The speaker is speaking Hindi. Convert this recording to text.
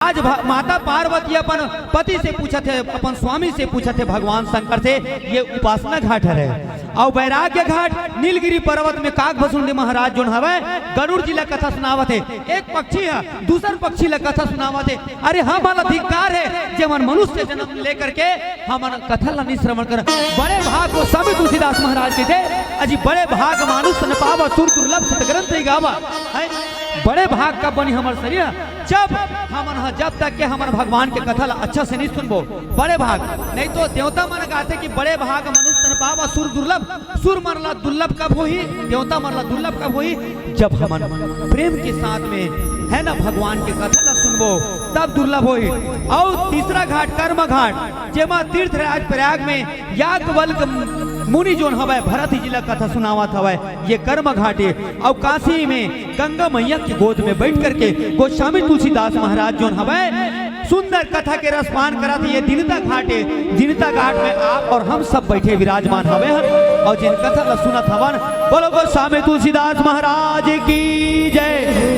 आज माता पार्वती अपन पति से पूछा थे, अपन स्वामी से पूछा थे भगवान शंकर से, ये उपासना घाट है और वैराग्य घाट नीलगिरी पर्वत में काक भसुंडी महाराज जो हवे गरुड़ जी ला कथा सुनावत है। एक पक्षी है दूसर पक्षी ला कथा सुनावत है। अरे हमारा अधिकार है जे मन मनुष्य जन्म लेकर के हमन कथा ला श्रवण कर। बड़े भाग को स्वामी तुलसीदास महाराज के थे, अजी बड़े भाग मानुष न पावा सुर दुर्लभ सतग्रंथ गावा है। बड़े भाग का बनी हमार शरीर जब हमन जब तक के हमारे भगवान के कथा अच्छा से नहीं सुनबो। बड़े भाग नहीं तो देवता मन कहते कि बड़े भाग मनुष्य पावा सुर दुर्लभ, सुर मरला दुर्लभ कब हुई, देवता मरला दुर्लभ कब हुई, जब हमन प्रेम के साथ में है ना भगवान के कथा न सुनबो तब दुर्लभ हुई। और तीसरा घाट कर्म घाट जेमा तीर्थराज प्रयाग में याज्ञवल्क्य मुनि जोन हवे भरत जी ला कथा सुनावत हवे, ये कर्म घाट है। और काशी में गंगा मैया की गोद में बैठ करके गोस्वामी तुलसीदास महाराज जोन हवे सुंदर कथा के रसपान करा थे। ये दीनता घाट है, दीनता घाट में आप और हम सब बैठे विराजमान हवे और जिन कथा ला सुनत हवन बोलो गोस्वामी तुलसीदास महाराज की जय।